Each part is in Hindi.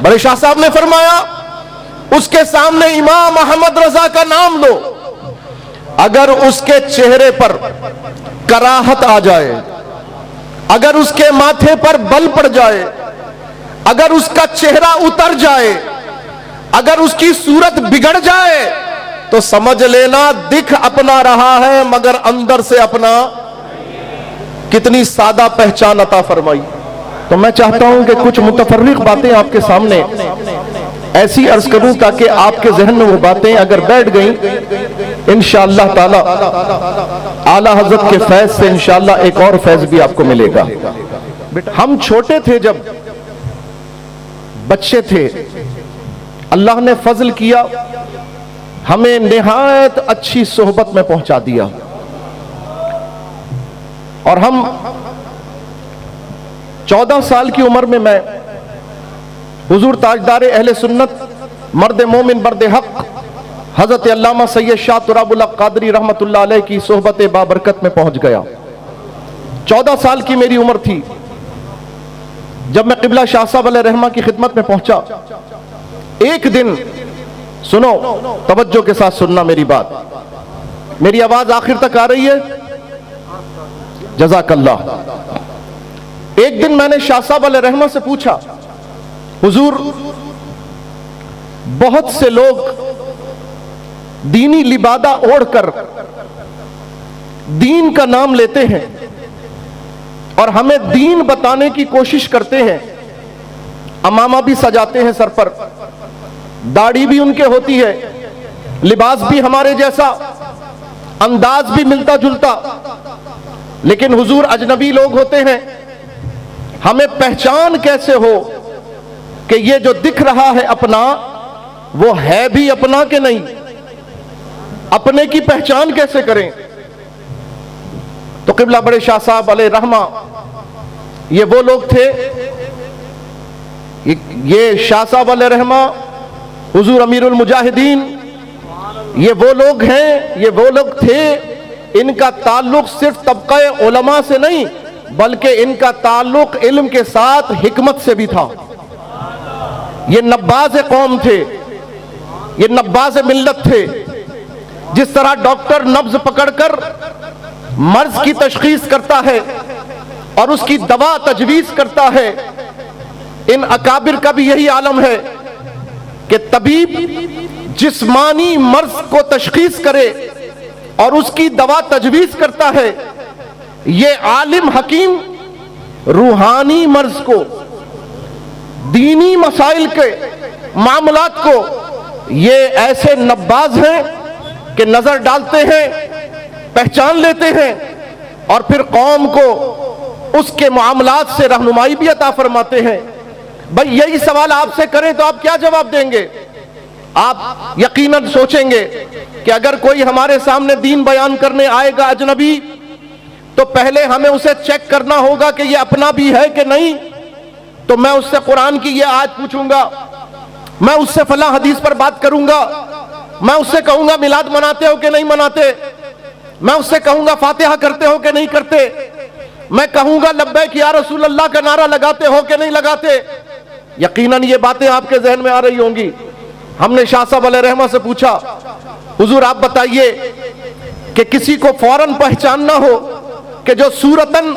बड़े शाह साहब ने फरमाया उसके सामने इमाम अहमद रजा का नाम लो, अगर उसके चेहरे पर कराहत आ जाए, अगर उसके माथे पर बल पड़ जाए, अगर उसका चेहरा उतर जाए, अगर उसकी सूरत बिगड़ जाए, तो समझ लेना दिख अपना रहा है मगर अंदर से अपना। कितनी सादा पहचान अता फरमाई। तो मैं चाहता हूं कि कुछ मुतफर्रिक बातें आपके सामने ऐसी अर्ज करूं ताकि आपके जहन में वो बातें अगर बैठ गई इंशाअल्लाह ताला आला हजरत के फैज से इंशाअल्लाह एक और फैज भी आपको मिलेगा। हम छोटे थे, जब बच्चे थे, अल्लाह ने फजल किया, हमें निहायत अच्छी सोहबत में पहुंचा दिया और हम 14 साल की उम्र में मैं हुजूर ताजदार अहले सुन्नत मर्द मोमिन बर्द हक हजरत अल्लामा सैयद शाह तुराबुल हक कादरी रहमतुल्लाह अलैह की सोहबत बाबरकत में पहुंच गया। 14 साल की मेरी उम्र थी जब मैं क़िबला शाह साहब अलैहि रहमा की खिदमत में पहुंचा। एक दिन, सुनो, तवज्जो के साथ सुनना मेरी बात, मेरी आवाज आखिर तक आ रही है? जज़ाकल्लाह। एक दिन मैंने शाह साहब अलैहि रहमा से पूछा, हुजूर, बहुत से लोग दीनी लिबादा ओढ़कर दीन का नाम लेते हैं और हमें दीन बताने की कोशिश करते हैं, अमामा भी सजाते हैं सर पर, दाढ़ी भी उनके होती है, लिबास भी हमारे जैसा, अंदाज भी मिलता जुलता, लेकिन हुजूर अजनबी लोग होते हैं, हमें पहचान कैसे हो कि ये जो दिख रहा है अपना वो है भी अपना कि नहीं? अपने की पहचान कैसे करें? तो क़िबला बड़े शाह साहब अलैहि रहमा, ये वो लोग थे, ये शाह साहब अलैहि रहमा हुजूर अमीरुल मुजाहिदीन, ये वो लोग हैं, ये वो लोग थे, इनका ताल्लुक सिर्फ तबक़े उलमा से नहीं बल्कि इनका ताल्लुक इल्म के साथ हिकमत से भी था। ये नब्बाज कौम थे, ये नब्बाज मिल्लत थे। जिस तरह डॉक्टर नब्ज पकड़कर मर्ज की तशखीस करता है और उसकी दवा तजवीज करता है, इन अकाबिर का भी यही आलम है कि तबीब जिस्मानी मर्ज को तशखीस करे और उसकी दवा तजवीज करता है, ये आलिम हकीम रूहानी मर्ज को, दीनी मसाइल के मामलात को, ये ऐसे नब्बाज हैं कि नजर डालते हैं, पहचान लेते हैं और फिर कौम को उसके मामलात से रहनुमाई भी अता फरमाते हैं। भाई यही सवाल आपसे करें तो आप क्या जवाब देंगे? आप यकीनन सोचेंगे कि अगर कोई हमारे सामने दीन बयान करने आएगा अजनबी, तो पहले हमें उसे चेक करना होगा कि ये अपना भी है कि नहीं। तो मैं उससे कुरान की ये आयत पूछूंगा, मैं उससे फला हदीस पर बात करूंगा, मैं उससे कहूंगा मिलाद मनाते हो कि नहीं मनाते, मैं उससे कहूंगा फातिहा करते हो कि नहीं करते, मैं कहूंगा लब्बैक या रसूल अल्लाह का नारा लगाते हो कि नहीं लगाते। यकीनन ये बातें आपके जहन में आ रही होंगी। हमने शाह साहब अलैहि रहमा से पूछा, हुजूर आप बताइए कि किसी को फौरन पहचानना हो कि जो सूरतन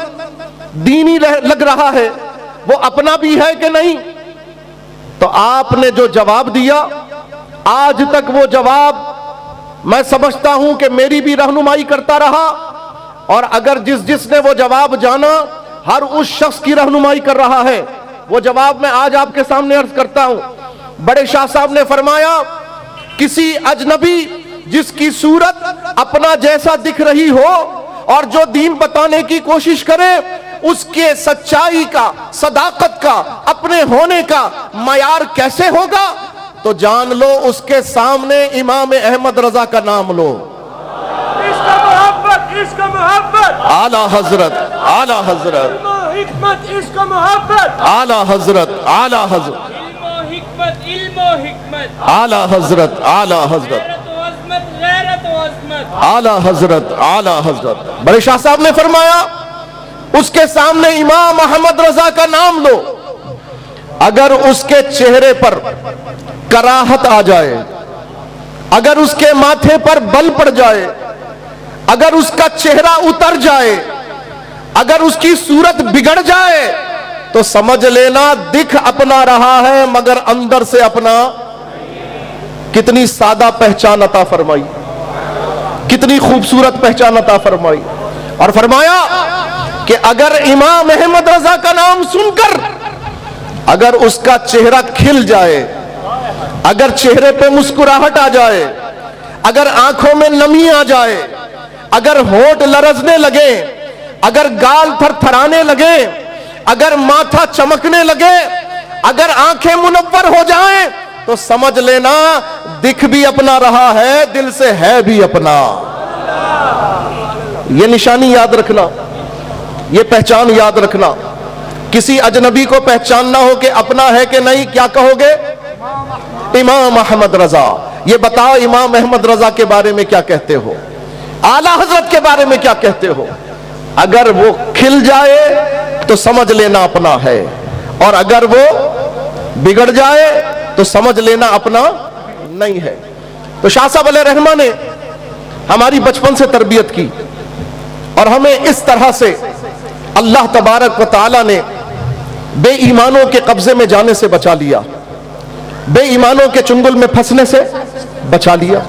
दीनी लग रहा है वो अपना भी है कि नहीं? तो आपने जो जवाब दिया, आज तक वो जवाब मैं समझता हूं कि मेरी भी रहनुमाई करता रहा, और अगर जिसने वो जवाब जाना हर उस शख्स की रहनुमाई कर रहा है। वो जवाब मैं आज आपके सामने अर्ज करता हूं। बड़े शाह साहब ने फरमाया, किसी अजनबी जिसकी सूरत अपना जैसा दिख रही हो और जो दीन बताने की कोशिश करे, उसके सच्चाई का, सदाकत का, अपने होने का मयार कैसे होगा? तो जान लो उसके सामने इमाम अहमद रजा का नाम लो। इसका मोहब्बत, इसका मोहब्बत, आला हजरत, आला हजरत, हिकमत, इसका मोहब्बत, आला हजरत, आला हजरत, हिकमत, इल्म हिकमत, आला हजरत, आला हजरत, गैरत व अज़मत, आला हजरत, आला हजरत। बड़े शाह साहब ने फरमाया, उसके सामने इमाम अहमद रजा का नाम लो, अगर उसके चेहरे पर कराहत आ जाए, अगर उसके माथे पर बल पड़ जाए, अगर उसका चेहरा उतर जाए, अगर उसकी सूरत बिगड़ जाए, तो समझ लेना दिख अपना रहा है मगर अंदर से अपना। कितनी सादा पहचान अता फरमाई, कितनी खूबसूरत पहचान अता फरमाई। और फरमाया कि अगर इमाम अहमद रजा का नाम सुनकर अगर उसका चेहरा खिल जाए, अगर चेहरे पे मुस्कुराहट आ जाए, अगर आंखों में नमी आ जाए, अगर होंठ लरजने लगे, अगर गाल थरथराने लगे, अगर माथा चमकने लगे, अगर आंखें मुनव्वर हो जाएं, तो समझ लेना दिख भी अपना रहा है, दिल से है भी अपना। ये निशानी याद रखना, ये पहचान याद रखना। किसी अजनबी को पहचानना हो कि अपना है कि नहीं, क्या कहोगे? इमाम अहमद रजा। ये बताओ इमाम अहमद रजा के बारे में क्या कहते हो, आला हजरत के बारे में क्या कहते हो? अगर वो खिल जाए तो समझ लेना अपना है, और अगर वो बिगड़ जाए तो समझ लेना अपना नहीं है। तो शाह साहब अलैहि रहमा ने हमारी बचपन से तरबियत की और हमें इस तरह से अल्लाह तबारक व तआला ने बेईमानों के कब्जे में जाने से बचा लिया, बेईमानों के चुंगल में फंसने से बचा लिया।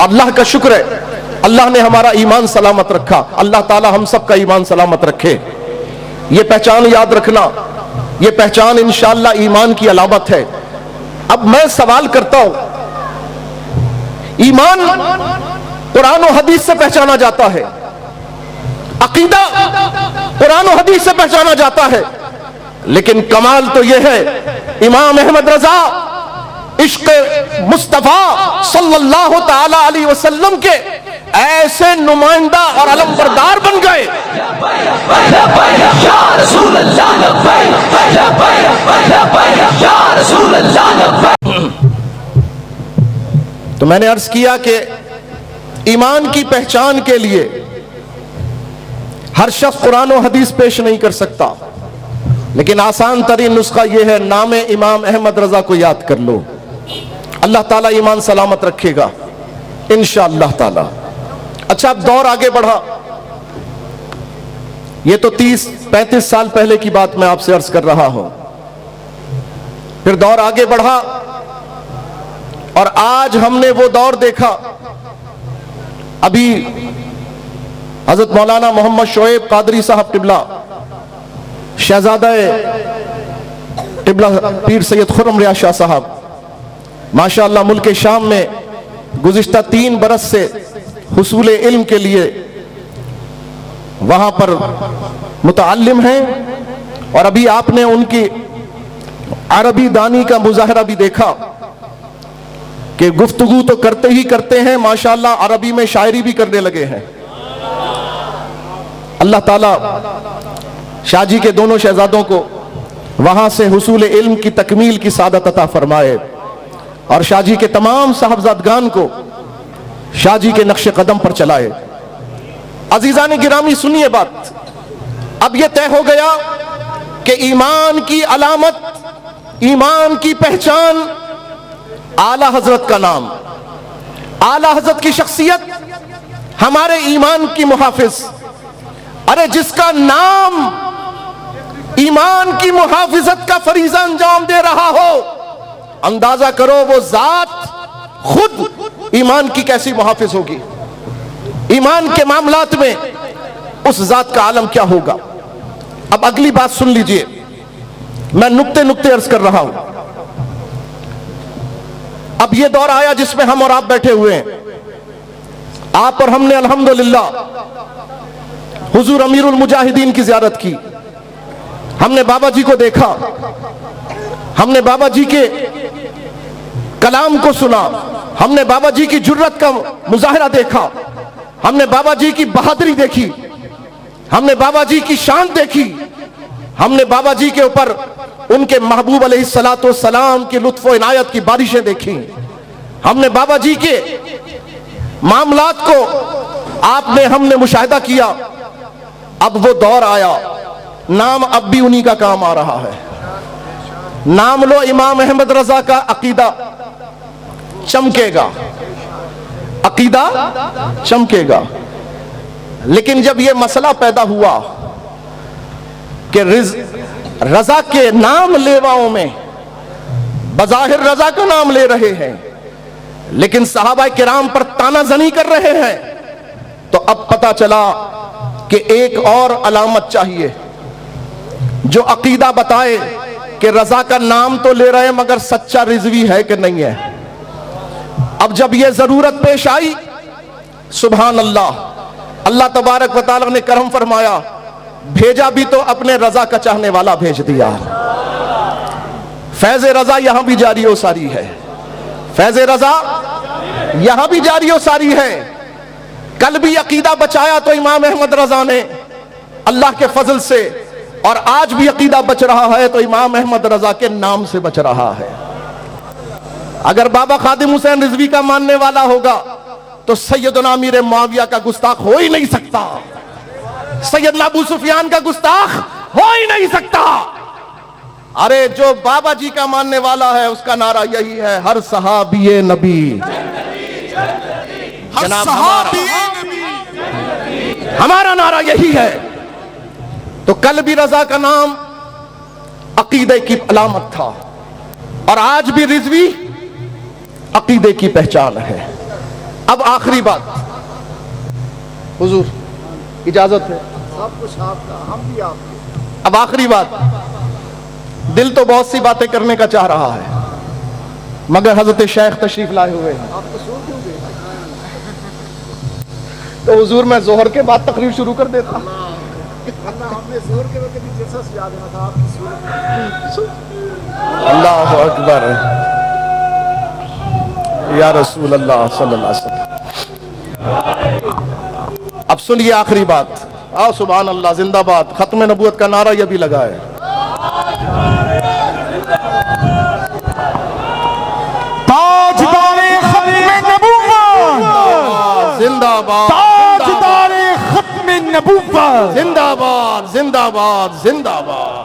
अल्लाह का शुक्र है, अल्लाह ने हमारा ईमान सलामत रखा। अल्लाह ताला हम सब का ईमान सलामत रखे। ये पहचान याद रखना, ये पहचान इंशाअल्लाह ईमान की अलामत है। अब मैं सवाल करता हूं, ईमान कुरान और हदीस से पहचाना जाता है, अकीदा कुरान और हदीस से पहचाना जाता है, लेकिन कमाल तो यह है इमाम अहमद रजा इश्क मुस्तफा सल्लल्लाहु ताला अलैहि वसल्लम के ऐसे नुमाइंदा और अलमबरदार बन गए। तो मैंने अर्ज किया कि ईमान की पहचान के लिए हर शख्स कुरान और हदीस पेश नहीं कर सकता, लेकिन आसान तरीन नुस्खा यह है, नाम इमाम अहमद रजा को याद कर लो, अल्लाह ताला ईमान सलामत रखेगा इंशाअल्लाह ताला। अच्छा, अब दौर आगे बढ़ा। ये तो 30-35 साल पहले की बात मैं आपसे अर्ज कर रहा हूं। फिर दौर आगे बढ़ा और आज हमने वो दौर देखा। अभी हजरत मौलाना मोहम्मद शोएब कादरी साहब टिबला, शहजादा टिबला पीर सैयद खुर्रम रियाज शाह साहब, माशाअल्लाह मुल्क शाम में गुज़िश्ता 3 बरस से हुसूल इल्म के लिए वहां पर मुतअल्लिम हैं। और अभी आपने उनकी अरबी दानी का मुजाहरा भी देखा कि गुफ्तगू तो करते ही करते हैं, माशाअल्लाह अरबी में शायरी भी करने लगे हैं। अल्लाह ताला शाहजी के दोनों शहजादों को वहां से हुसूल इल्म की तकमील की सादत अता फरमाए और शाहजी के तमाम साहबजादगान को शाहजी के नक्शे कदम पर चलाए। अजीजान गिरामी सुनिए बात, अब यह तय हो गया कि ईमान की अलामत, ईमान की पहचान, आला हजरत का नाम, आला हजरत की शख्सियत हमारे ईमान की मुहाफिज। अरे जिसका नाम ईमान की मुहाफिजत का फरीजा अंजाम दे रहा हो, अंदाजा करो वो जात खुद ईमान की कैसी मुहाफिज होगी, ईमान के मामलात में उस जात का आलम क्या होगा। अब अगली बात सुन लीजिए, मैं नुक्ते नुक्ते अर्ज कर रहा हूं। अब यह दौर आया जिसमें हम और आप बैठे हुए हैं, आप और हमने अल्हम्दुलिल्लाह हुजूर अमीरुल मुजाहिदीन की ज़ियारत की, हमने बाबा जी को देखा, हमने बाबा जी के कलाम को सुना, हमने बाबा जी की जुर्रत का मुजाहरा देखा, हमने बाबा जी की बहादुरी देखी, हमने बाबा जी की शान देखी, हमने बाबा जी के ऊपर उनके महबूब अलैहिस्सलातु वस्सलाम की लुत्फ व इनायत की बारिशें देखी, हमने बाबा जी के मामलात को आपने हमने मुशाहिदा किया। अब वो दौर आया, नाम अब भी उन्हीं का काम आ रहा है, नाम लो इमाम अहमद रजा का, अकीदा चमकेगा, अकीदा चमकेगा। लेकिन जब यह मसला पैदा हुआ कि रजा के नाम लेवाओं में बज़ाहिर रजा का नाम ले रहे हैं लेकिन सहाबा किराम पर तानाजनी कर रहे हैं, तो अब पता चला कि एक और अलामत चाहिए जो अकीदा बताए कि रजा का नाम तो ले रहे हैं मगर सच्चा रिजवी है कि नहीं है। अब जब यह जरूरत पेश आई, सुभान अल्लाह, अल्लाह तबारक व तआला ने करम फरमाया, भेजा भी तो अपने रजा का चाहने वाला भेज दिया। फैज़ रजा यहां भी जारी हो सारी है, फैज़ रजा यहां भी जारी हो सारी है। कल भी अकीदा बचाया तो इमाम अहमद रजा ने अल्लाह के फजल से, और आज भी अकीदा बच रहा है तो इमाम अहमद रजा के नाम से बच रहा है। अगर बाबा खादिम हुसैन रिजवी का मानने वाला होगा तो सैयदना अमीर मुआविया का गुस्ताख हो ही नहीं सकता, सैयदना अबू सुफियान का गुस्ताख हो ही नहीं सकता। अरे जो बाबा जी का मानने वाला है उसका नारा यही है, हर सहाबी नबी, जनाब हमारा नारा यही है। तो कल भी रजा का नाम अकीदे की अलामत था और आज भी रिजवी अकीदे की पहचान है। अब आखिरी बात, हुजूर इजाजत है, सब कुछ आपका, हम भी आपके। अब आखिरी बात, दिल तो बहुत सी बातें करने का चाह रहा है मगर हजरत शेख तशरीफ लाए हुए हैं। आप तो सो क्यों गए? तो हुजूर मैं जोहर के बाद तकरीर शुरू कर देता। वरना हमने जोर के वक्त भी जैसा याद देना था आपकी सूरत। अल्लाह अकबर, या रसूल अल्लाह सल्लल्लाहु अलैहि वसल्लम। अब सुनिए आखिरी बात। आओ सुभान अल्लाह, जिंदाबाद, खत्म नबूवत का नारा यह भी लगा है। ताजदारे खत्मे नबूवत, जिंदाबाद, ताजदारे खत्मे नबूवत, जिंदाबाद, जिंदाबाद, जिंदाबाद।